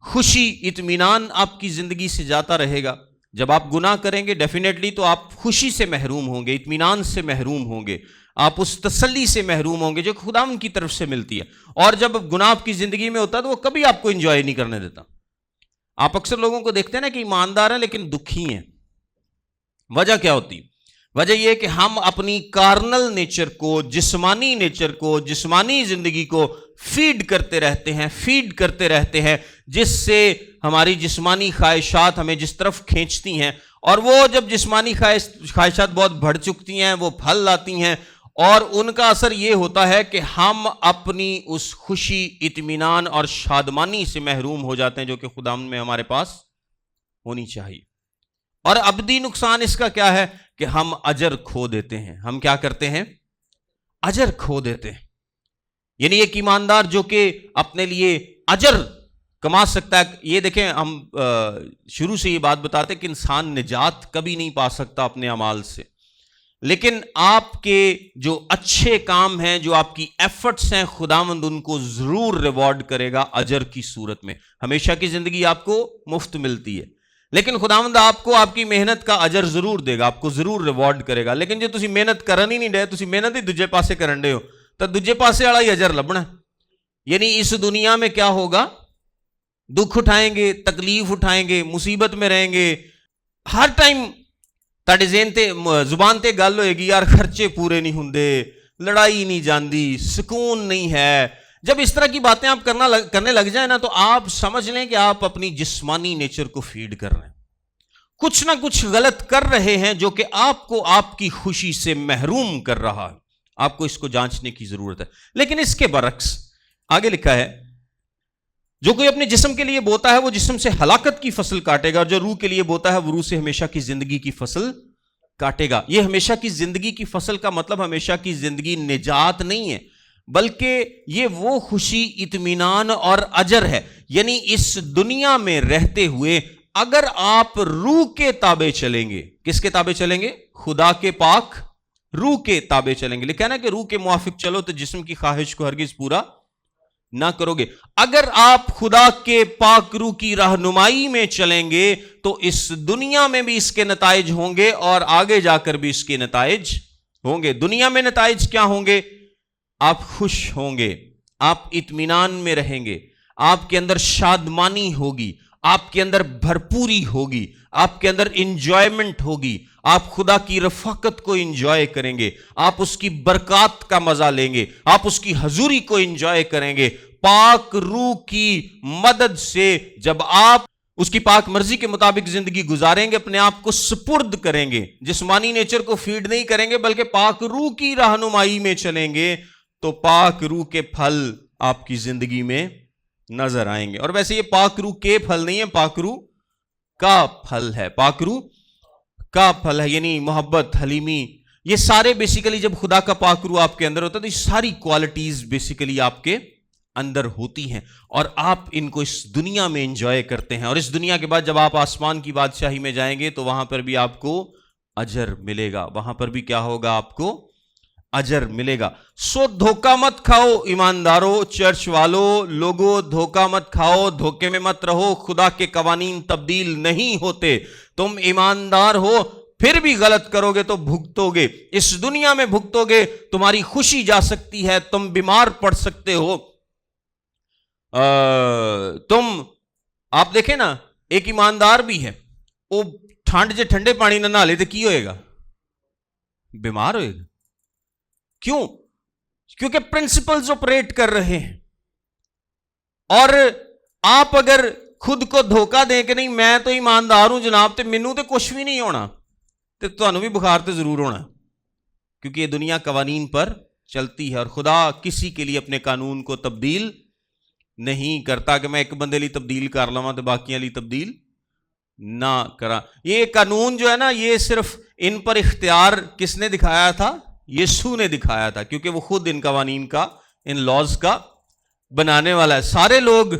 خوشی, اطمینان آپ کی زندگی سے جاتا رہے گا. جب آپ گناہ کریں گے ڈیفینیٹلی تو آپ خوشی سے محروم ہوں گے, اطمینان سے محروم ہوں گے, آپ اس تسلی سے محروم ہوں گے جو خداوند کی طرف سے ملتی ہے. اور جب گناہ آپ کی زندگی میں ہوتا ہے تو وہ کبھی آپ کو انجوائے نہیں کرنے دیتا. آپ اکثر لوگوں کو دیکھتے ہیں نا کہ ایماندار ہیں لیکن دکھی ہیں. وجہ کیا ہوتی؟ وجہ یہ کہ ہم اپنی کارنل نیچر کو, جسمانی نیچر کو, جسمانی زندگی کو فیڈ کرتے رہتے ہیں, فیڈ کرتے رہتے ہیں, جس سے ہماری جسمانی خواہشات ہمیں جس طرف کھینچتی ہیں، اور وہ جب جسمانی خواہشات بہت بڑھ چکتی ہیں وہ پھل لاتی ہیں، اور ان کا اثر یہ ہوتا ہے کہ ہم اپنی اس خوشی، اطمینان اور شادمانی سے محروم ہو جاتے ہیں جو کہ خداوند میں ہمارے پاس ہونی چاہیے۔ اور ابدی نقصان اس کا کیا ہے کہ ہم اجر کھو دیتے ہیں۔ ہم کیا کرتے ہیں؟ اجر کھو دیتے ہیں۔ یعنی ایک ایماندار جو کہ اپنے لیے اجر کما سکتا ہے، یہ دیکھیں ہم شروع سے یہ بات بتاتے ہیں کہ انسان نجات کبھی نہیں پا سکتا اپنے اعمال سے، لیکن آپ کے جو اچھے کام ہیں، جو آپ کی ایفرٹس ہیں، خداوند ان کو ضرور ریوارڈ کرے گا اجر کی صورت میں۔ ہمیشہ کی زندگی آپ کو مفت ملتی ہے، لیکن خداوند آپ کو آپ کی محنت کا اجر ضرور دے گا، آپ کو ضرور ریوارڈ کرے گا۔ لیکن جو تسی محنت کرن ہی نہیں ڈے، تسی محنت ہی دوجے پاسے کرن ڈے ہو، تو دوجے پاسے والا ہی اجر لبنا۔ یعنی اس دنیا میں کیا ہوگا؟ دکھ اٹھائیں گے، تکلیف اٹھائیں گے، مصیبت میں رہیں گے، ہر ٹائم تاڑے ذہن تے زبان تے گل ہوئے گی، یار خرچے پورے نہیں ہوندے، لڑائی نہیں جاندی، سکون نہیں ہے۔ جب اس طرح کی باتیں آپ کرنے لگ جائیں نا، تو آپ سمجھ لیں کہ آپ اپنی جسمانی نیچر کو فیڈ کر رہے ہیں، کچھ نہ کچھ غلط کر رہے ہیں جو کہ آپ کو آپ کی خوشی سے محروم کر رہا ہے۔ آپ کو اس کو جانچنے کی ضرورت ہے۔ لیکن اس کے برعکس آگے لکھا ہے، جو کوئی اپنے جسم کے لیے بوتا ہے وہ جسم سے ہلاکت کی فصل کاٹے گا، اور جو روح کے لیے بوتا ہے وہ روح سے ہمیشہ کی زندگی کی فصل کاٹے گا۔ یہ ہمیشہ کی زندگی کی فصل کا مطلب ہمیشہ کی زندگی نجات نہیں ہے، بلکہ یہ وہ خوشی، اطمینان اور اجر ہے۔ یعنی اس دنیا میں رہتے ہوئے اگر آپ روح کے تابع چلیں گے، کس کے تابع چلیں گے؟ خدا کے پاک روح کے تابع چلیں گے۔ لکھا ہے نا کہ روح کے موافق چلو تو جسم کی خواہش کو ہرگز پورا نہ کرو گے۔ اگر آپ خدا کے پاک روح کی رہنمائی میں چلیں گے تو اس دنیا میں بھی اس کے نتائج ہوں گے اور آگے جا کر بھی اس کے نتائج ہوں گے۔ دنیا میں نتائج کیا ہوں گے؟ آپ خوش ہوں گے، آپ اطمینان میں رہیں گے، آپ کے اندر شادمانی ہوگی، آپ کے اندر بھرپوری ہوگی، آپ کے اندر انجوائمنٹ ہوگی، آپ خدا کی رفاقت کو انجوائے کریں گے، آپ اس کی برکات کا مزہ لیں گے، آپ اس کی حضوری کو انجوائے کریں گے۔ پاک روح کی مدد سے جب آپ اس کی پاک مرضی کے مطابق زندگی گزاریں گے، اپنے آپ کو سپرد کریں گے، جسمانی نیچر کو فیڈ نہیں کریں گے بلکہ پاک روح کی رہنمائی میں چلیں گے، تو پاک روح کے پھل آپ کی زندگی میں نظر آئیں گے۔ اور ویسے یہ پاک روح کے پھل نہیں ہے، پاک روح کا پھل ہے، پاک روح کا پھل ہے، یعنی محبت، حلیمی، یہ سارے بیسیکلی جب خدا کا پاک روح آپ کے اندر ہوتا ہے تو یہ ساری کوالٹیز بیسیکلی آپ کے اندر ہوتی ہیں، اور آپ ان کو اس دنیا میں انجوائے کرتے ہیں۔ اور اس دنیا کے بعد جب آپ آسمان کی بادشاہی میں جائیں گے تو وہاں پر بھی آپ کو اجر ملے گا، وہاں پر بھی کیا ہوگا؟ آپ کو اجر ملے گا۔ سو دھوکہ مت کھاؤ ایمانداروں، چرچ والوں، لوگوں، دھوکہ مت کھاؤ، دھوکے میں مت رہو۔ خدا کے قوانین تبدیل نہیں ہوتے۔ تم ایماندار ہو پھر بھی غلط کرو گے تو بھگتو گے، اس دنیا میں بھگتو گے، تمہاری خوشی جا سکتی ہے، تم بیمار پڑ سکتے ہو۔ آپ دیکھیں نا، ایک ایماندار بھی ہے، وہ ٹھنڈ سے ٹھنڈے پانی نہ نہا لے تو کی ہوئے گا؟ بیمار ہوئے گا۔ کیوں؟ کیونکہ پرنسپلز آپریٹ کر رہے ہیں۔ اور آپ اگر خود کو دھوکہ دیں کہ نہیں میں تو ایماندار ہوں جناب تے مینوں تے کچھ بھی نہیں ہونا، تے تانوں بھی بخار تے ضرور ہونا، کیونکہ یہ دنیا قوانین پر چلتی ہے، اور خدا کسی کے لیے اپنے قانون کو تبدیل نہیں کرتا کہ میں ایک بندے لی تبدیل کر لواں تے باقیاں لی تبدیل نہ کرا۔ یہ قانون جو ہے نا، یہ صرف ان پر اختیار کس نے دکھایا تھا؟ یسوع نے دکھایا تھا، کیونکہ وہ خود ان قوانین کا، ان لاز کا بنانے والا ہے۔ سارے لوگ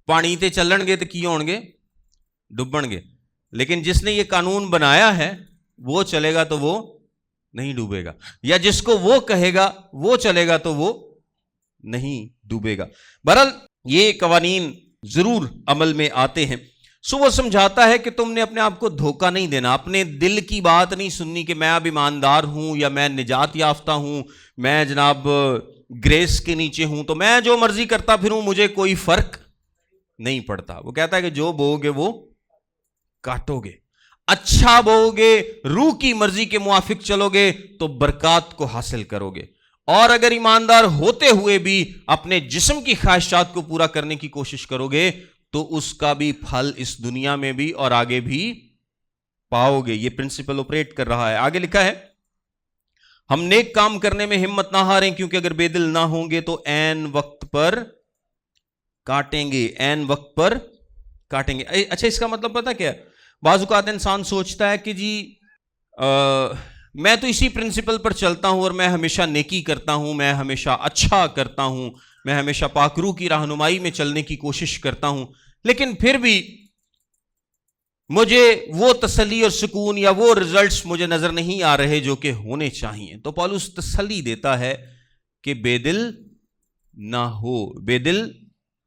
پانی تے چلن گے تو کی ہون گے؟ ڈوبن گے، لیکن جس نے یہ قانون بنایا ہے وہ چلے گا تو وہ نہیں ڈوبے گا، یا جس کو وہ کہے گا وہ چلے گا تو وہ نہیں ڈوبے گا۔ بہرحال یہ قوانین ضرور عمل میں آتے ہیں۔ سو وہ سمجھاتا ہے کہ تم نے اپنے آپ کو دھوکہ نہیں دینا، اپنے دل کی بات نہیں سننی کہ میں اب ایماندار ہوں یا میں نجات یافتہ ہوں، میں جناب گریس کے نیچے ہوں تو میں جو مرضی کرتا پھروں، مجھے کوئی فرق نہیں پڑتا۔ وہ کہتا ہے کہ جو بو گے وہ کاٹو گے، اچھا بو گے، روح کی مرضی کے موافق چلو گے تو برکات کو حاصل کرو گے، اور اگر ایماندار ہوتے ہوئے بھی اپنے جسم کی خواہشات کو پورا کرنے کی کوشش کرو گے تو اس کا بھی پھل اس دنیا میں بھی اور آگے بھی پاؤ گے. یہ پرنسپل آپریٹ کر رہا ہے. آگے لکھا ہے ہم نیک کام کرنے میں ہمت نہ ہاریں کیونکہ اگر بے دل نہ ہوں گے تو عین وقت پر کاٹیں گے. عین وقت پر کاٹیں گے. اچھا اس کا مطلب پتہ کیا ہے؟ بعض اوقات انسان سوچتا ہے کہ جی میں تو اسی پرنسپل پر چلتا ہوں اور میں ہمیشہ نیکی کرتا ہوں, میں ہمیشہ اچھا کرتا ہوں, میں ہمیشہ پاک روح کی رہنمائی میں چلنے کی کوشش کرتا ہوں, لیکن پھر بھی مجھے وہ تسلی اور سکون یا وہ رزلٹس مجھے نظر نہیں آ رہے جو کہ ہونے چاہیے. تو پولس تسلی دیتا ہے کہ بے دل نہ ہو, بے دل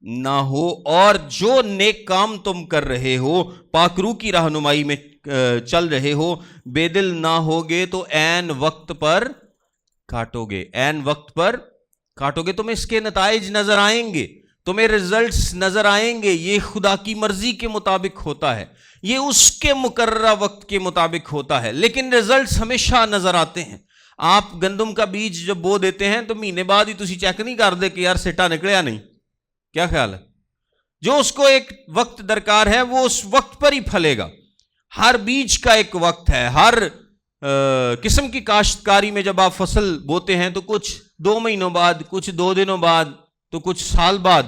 نہ ہو, اور جو نیک کام تم کر رہے ہو, پاک روح کی رہنمائی میں چل رہے ہو, بے دل نہ ہوگے تو عین وقت پر کاٹو گے. عین وقت پر کاٹو گے. تمہیں اس کے نتائج نظر آئیں گے, تمہیں ریزلٹس نظر آئیں گے. یہ خدا کی مرضی کے مطابق ہوتا ہے, یہ اس کے مقررہ وقت کے مطابق ہوتا ہے, لیکن ریزلٹس ہمیشہ نظر آتے ہیں. آپ گندم کا بیج جب بو دیتے ہیں تو مہینے بعد ہی تسی چیک نہیں کر دے کہ یار سٹا نکلیا نہیں. کیا خیال ہے؟ جو اس کو ایک وقت درکار ہے وہ اس وقت پر ہی پھلے گا. ہر بیج کا ایک وقت ہے. ہر قسم کی کاشتکاری میں جب آپ فصل بوتے ہیں تو کچھ 2 مہینوں بعد, کچھ 2 دنوں بعد, تو کچھ سال بعد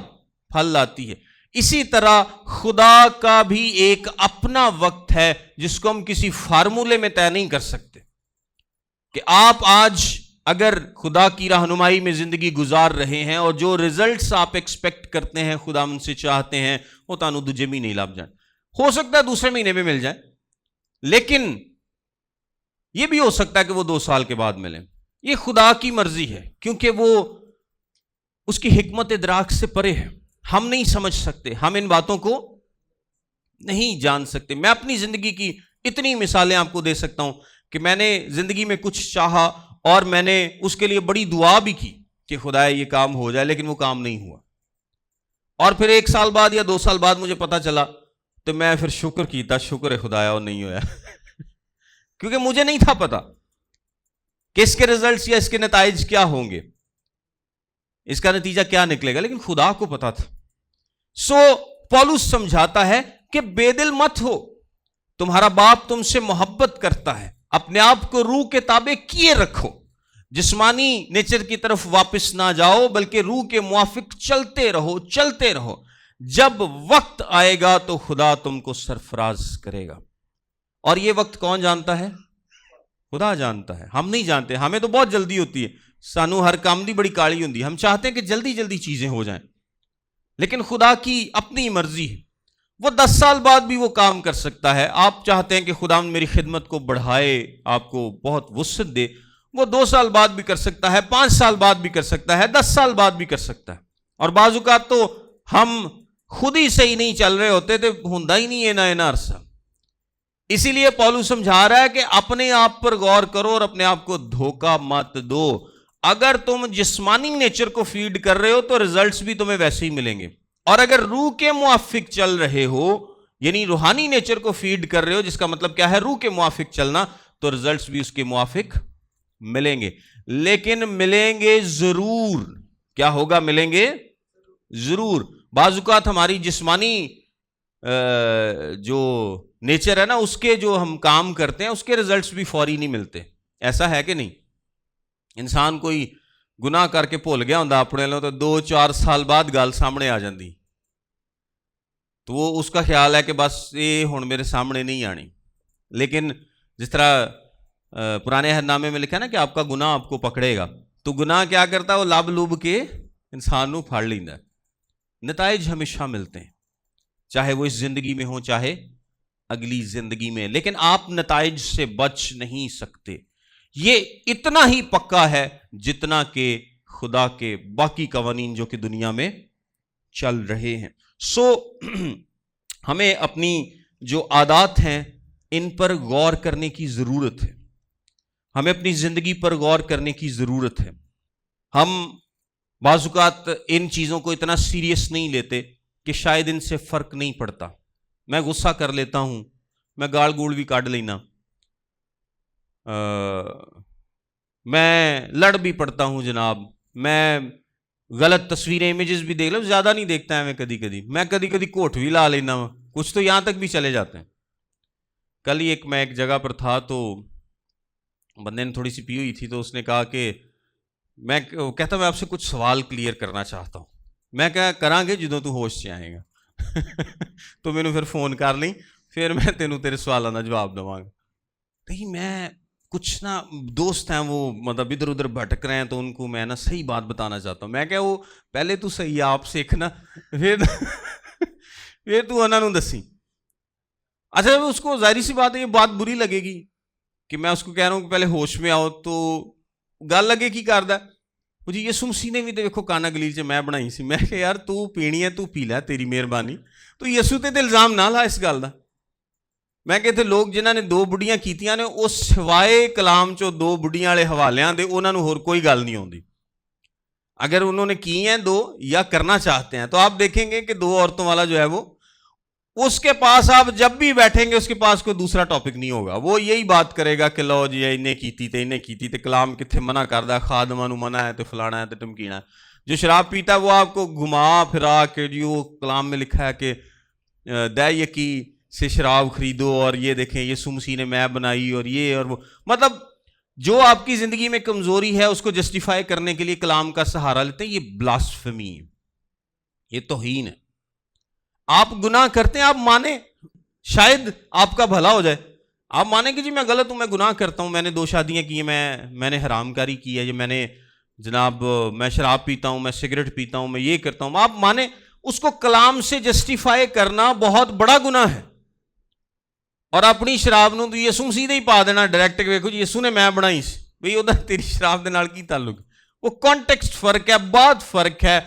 پھل لاتی ہے. اسی طرح خدا کا بھی ایک اپنا وقت ہے جس کو ہم کسی فارمولے میں طے نہیں کر سکتے کہ آپ آج اگر خدا کی رہنمائی میں زندگی گزار رہے ہیں اور جو ریزلٹس آپ ایکسپیکٹ کرتے ہیں خدا ان سے چاہتے ہیں وہ تانوں دوجے مہینے لب جائیں. ہو سکتا ہے دوسرے مہینے میں مل جائیں, لیکن یہ بھی ہو سکتا ہے کہ وہ 2 سال کے بعد ملیں. یہ خدا کی مرضی ہے کیونکہ وہ اس کی حکمت ادراک سے پرے ہے. ہم نہیں سمجھ سکتے, ہم ان باتوں کو نہیں جان سکتے. میں اپنی زندگی کی اتنی مثالیں آپ کو دے سکتا ہوں کہ میں نے زندگی میں کچھ چاہا اور میں نے اس کے لیے بڑی دعا بھی کی کہ خدا یہ کام ہو جائے, لیکن وہ کام نہیں ہوا. اور پھر 1 سال بعد یا 2 سال بعد مجھے پتا چلا تو میں پھر شکر کیتا, شکر ہے خدایا اور نہیں ہوا کیونکہ مجھے نہیں تھا پتا کہ اس کے ریزلٹس یا اس کے نتائج کیا ہوں گے, اس کا نتیجہ کیا نکلے گا, لیکن خدا کو پتا تھا. سو پولس سمجھاتا ہے کہ بے دل مت ہو, تمہارا باپ تم سے محبت کرتا ہے, اپنے آپ کو روح کے تابع کیے رکھو, جسمانی نیچر کی طرف واپس نہ جاؤ بلکہ روح کے موافق چلتے رہو, چلتے رہو. جب وقت آئے گا تو خدا تم کو سرفراز کرے گا. اور یہ وقت کون جانتا ہے؟ خدا جانتا ہے, ہم نہیں جانتے. ہمیں تو بہت جلدی ہوتی ہے, سانو ہر کام دی بڑی کالی ہوندی, ہم چاہتے ہیں کہ جلدی جلدی چیزیں ہو جائیں, لیکن خدا کی اپنی مرضی ہے. وہ 10 سال بعد بھی وہ کام کر سکتا ہے. آپ چاہتے ہیں کہ خدا میری خدمت کو بڑھائے, آپ کو بہت وسعت دے, وہ 2 سال بعد بھی کر سکتا ہے, 5 سال بعد بھی کر سکتا ہے, 10 سال بعد بھی کر سکتا ہے. اور بعض اوقات تو ہم خود ہی صحیح نہیں چل رہے ہوتے تو ہوندا ہی نہیں ہے نہ عرصہ. اسی لیے پولس سمجھا رہا ہے کہ اپنے آپ پر غور کرو اور اپنے آپ کو دھوکہ مت دو. اگر تم جسمانی نیچر کو فیڈ کر رہے ہو تو ریزلٹس بھی تمہیں ویسے ہی ملیں گے, اور اگر روح کے موافق چل رہے ہو یعنی روحانی نیچر کو فیڈ کر رہے ہو, جس کا مطلب کیا ہے روح کے موافق چلنا, تو ریزلٹس بھی اس کے موافق ملیں گے. لیکن ملیں گے ضرور. کیا ہوگا؟ ملیں گے ضرور. بعض اوقات ہماری جسمانی جو نیچر ہے نا, اس کے جو ہم کام کرتے ہیں اس کے ریزلٹس بھی فوری نہیں ملتے. ایسا ہے کہ نہیں؟ انسان کوئی گناہ کر کے بھول گیا ہوں اپنے لوگ تو 2-4 سال بعد گل سامنے آ جاندی, تو وہ اس کا خیال ہے کہ بس یہ ہن میرے سامنے نہیں آنی. لیکن جس طرح پرانے عہد نامے میں لکھا نا کہ آپ کا گناہ آپ کو پکڑے گا, تو گناہ کیا کرتا ہے؟ وہ لب لوب کے انسان نو پھڑ لیندا ہے. نتائج ہمیشہ ملتے ہیں, چاہے وہ اس زندگی میں ہوں چاہے اگلی زندگی میں, لیکن آپ نتائج سے بچ نہیں سکتے. یہ اتنا ہی پکا ہے جتنا کہ خدا کے باقی قوانین جو کہ دنیا میں چل رہے ہیں. سو ہمیں اپنی جو عادات ہیں ان پر غور کرنے کی ضرورت ہے, ہمیں اپنی زندگی پر غور کرنے کی ضرورت ہے. ہم بعض اوقات ان چیزوں کو اتنا سیریس نہیں لیتے کہ شاید ان سے فرق نہیں پڑتا. میں غصہ کر لیتا ہوں, میں گال گول بھی کاٹ لینا, میں لڑ بھی پڑتا ہوں جناب, میں غلط تصویریں امیجز بھی دیکھ لو, زیادہ نہیں دیکھتا ہے میں کدی کدی کوٹ بھی لا لینا ہوں, کچھ تو یہاں تک بھی چلے جاتے ہیں. کل ہی میں ایک جگہ پر تھا تو بندے نے تھوڑی سی پی ہوئی تھی, تو اس نے کہا کہ میں کہتا میں آپ سے کچھ سوال کلیئر کرنا چاہتا ہوں. میں کہا کراں گے جدوں تو ہوش سے آئے گا تو مینوں پھر فون کر لیں, پھر میں تینوں تیرے سوالوں کا جواب دواں گا. نہیں میں کچھ نا دوست ہیں وہ مطلب ادھر ادھر بھٹک رہے ہیں, تو ان کو میں نا صحیح بات بتانا چاہتا ہوں. میں کہ وہ پہلے تو صحیح آپ سیکھنا, پھر تو انہوں نے دسی. اچھا اس کو ظاہری سی بات ہے, یہ بات بری لگے گی کہ میں اس کو کہہ رہا ہوں کہ پہلے ہوش میں آؤ, تو گل لگے کی کردا جی یسوع مسیح نے بھی تو دیکھو کانا گلیل سے میں بنائی سی. میں کہ یار تو پینی ہے تو پی لے, تیری مہربانی. تو یسوع تے الزام نہ لا اس گل دا. میں کہتے لوگ جنہاں نے 2 بڑھیاں کیتیاں نے, اس سوائے کلام چو 2 بڑھیاں والے حوالیاں دے انہاں نوں ہور کوئی گل نہیں ہوندی. اگر انہوں نے کی ہیں 2 یا کرنا چاہتے ہیں, تو آپ دیکھیں گے کہ 2 عورتوں والا جو ہے وہ اس کے پاس آپ جب بھی بیٹھیں گے اس کے پاس کوئی دوسرا ٹاپک نہیں ہوگا. وہ یہی بات کرے گا کہ لو جی انہیں کیتی تے کلام کتنے منع کردا, خادماں نوں منع ہے تے فلانا ہے تے ٹمکینا ہے. جو شراب پیتا ہے وہ آپ کو گھما پھرا کے جو کلام میں لکھا ہے کہ دے یکی سے شراب خریدو, اور یہ دیکھیں یسوع مسیح نے میں بنائی, اور یہ اور وہ, مطلب جو آپ کی زندگی میں کمزوری ہے اس کو جسٹیفائی کرنے کے لیے کلام کا سہارا لیتے ہیں. یہ بلاسفمی ہے, یہ توہین ہے. آپ گناہ کرتے ہیں, آپ مانیں, شاید آپ کا بھلا ہو جائے. آپ مانیں کہ جی میں غلط ہوں, میں گناہ کرتا ہوں, میں نے 2 شادیاں کی ہیں, میں نے حرام کاری کی ہے, یہ میں نے جناب میں شراب پیتا ہوں, میں سگریٹ پیتا ہوں, میں یہ کرتا ہوں. آپ مانیں, اس کو کلام سے جسٹیفائی کرنا بہت بڑا گناہ ہے. اور اپنی شراب نوں تو یسوع مسیح دے ہی پا دینا ڈائریکٹ, ویکھو جی یسوع نے میں بنائی سی, بھئی وہ تیری شراب دے نال کی تعلق. وہ کانٹیکسٹ فرق ہے, بہت فرق ہے.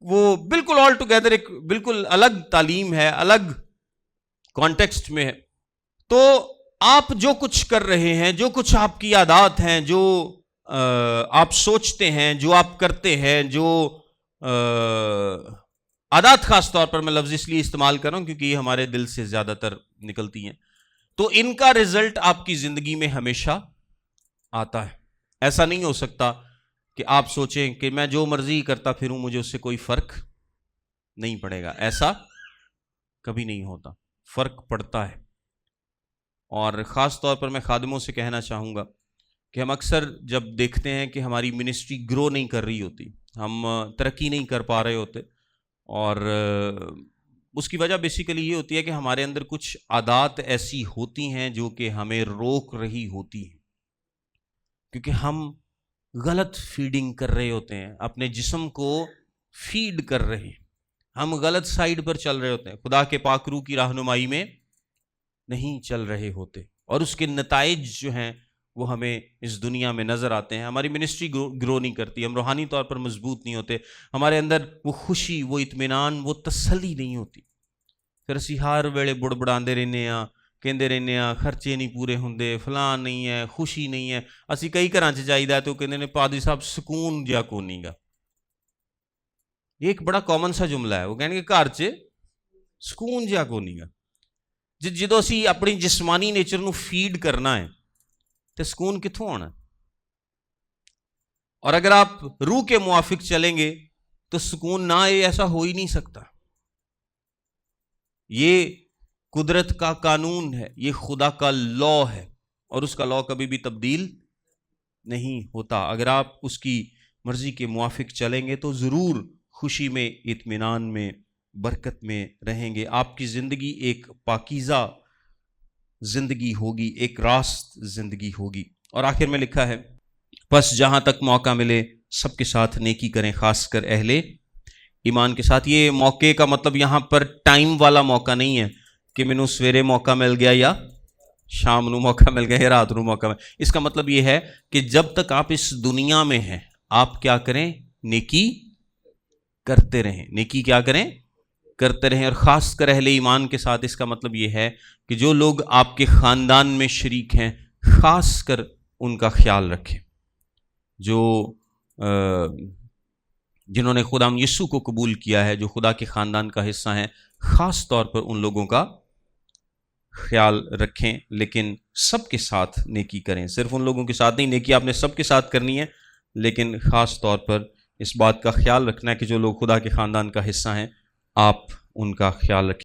وہ بالکل آل ٹوگیدر ایک بالکل الگ تعلیم ہے, الگ کانٹیکسٹ میں ہے. تو آپ جو کچھ کر رہے ہیں, جو کچھ آپ کی عادات ہیں, جو آپ سوچتے ہیں, جو آپ کرتے ہیں, جو عادات, خاص طور پر میں لفظ اس لیے استعمال کر رہا ہوں کیونکہ یہ ہمارے دل سے زیادہ تر نکلتی ہیں, تو ان کا رزلٹ آپ کی زندگی میں ہمیشہ آتا ہے. ایسا نہیں ہو سکتا کہ آپ سوچیں کہ میں جو مرضی کرتا پھروں مجھے اس سے کوئی فرق نہیں پڑے گا. ایسا کبھی نہیں ہوتا, فرق پڑتا ہے. اور خاص طور پر میں خادموں سے کہنا چاہوں گا کہ ہم اکثر جب دیکھتے ہیں کہ ہماری منسٹری گرو نہیں کر رہی ہوتی, ہم ترقی نہیں کر پا رہے ہوتے, اور اس کی وجہ بیسیکلی یہ ہوتی ہے کہ ہمارے اندر کچھ عادات ایسی ہوتی ہیں جو کہ ہمیں روک رہی ہوتی ہیں, کیونکہ ہم غلط فیڈنگ کر رہے ہوتے ہیں, اپنے جسم کو فیڈ کر رہے ہیں, ہم غلط سائیڈ پر چل رہے ہوتے ہیں, خدا کے پاک روح کی رہنمائی میں نہیں چل رہے ہوتے, اور اس کے نتائج جو ہیں وہ ہمیں اس دنیا میں نظر آتے ہیں. ہماری منسٹری گرو نہیں کرتی, ہم روحانی طور پر مضبوط نہیں ہوتے, ہمارے اندر وہ خوشی, وہ اطمینان, وہ تسلی نہیں ہوتی. پھر اسی ہر ویلے بڑبڑاندے رہنے ہاں, کہندے رہنے ہاں خرچے نہیں پورے ہوندے, فلاں نہیں ہے, خوشی نہیں ہے. اسی کئی گھراں چ جائیدا تو کہندے نے پادری صاحب سکون جا کو نہیں گا. یہ ایک بڑا کامن سا جملہ ہے, وہ کہنے کہ گھر چ سکون جا کو نہیں گا. جدوں اسی اپنی جسمانی نیچر نو فیڈ کرنا ہے تو سکون کتوں آنا؟ اور اگر آپ روح کے موافق چلیں گے تو سکون نہ آئے, ایسا ہو ہی نہیں سکتا. یہ قدرت کا قانون ہے, یہ خدا کا لا ہے, اور اس کا لا کبھی بھی تبدیل نہیں ہوتا. اگر آپ اس کی مرضی کے موافق چلیں گے تو ضرور خوشی میں, اطمینان میں, برکت میں رہیں گے. آپ کی زندگی ایک پاکیزہ زندگی ہوگی, ایک راست زندگی ہوگی. اور آخر میں لکھا ہے بس جہاں تک موقع ملے سب کے ساتھ نیکی کریں, خاص کر اہل ایمان کے ساتھ. یہ موقع کا مطلب یہاں پر ٹائم والا موقع نہیں ہے کہ مینوں سویرے موقع مل گیا یا شام نو موقع مل گیا یا رات نو موقع مل. اس کا مطلب یہ ہے کہ جب تک آپ اس دنیا میں ہیں آپ کیا کریں؟ نیکی کرتے رہیں. نیکی کیا کریں؟ کرتے رہیں. اور خاص کر اہل ایمان کے ساتھ اس کا مطلب یہ ہے کہ جو لوگ آپ کے خاندان میں شریک ہیں خاص کر ان کا خیال رکھیں. جو جنہوں نے خدا یسوع کو قبول کیا ہے, جو خدا کے خاندان کا حصہ ہیں, خاص طور پر ان لوگوں کا خیال رکھیں. لیکن سب کے ساتھ نیکی کریں, صرف ان لوگوں کے ساتھ نہیں. نیکی آپ نے سب کے ساتھ کرنی ہے, لیکن خاص طور پر اس بات کا خیال رکھنا ہے کہ جو لوگ خدا کے خاندان کا حصہ ہیں آپ ان کا خیال رکھیں.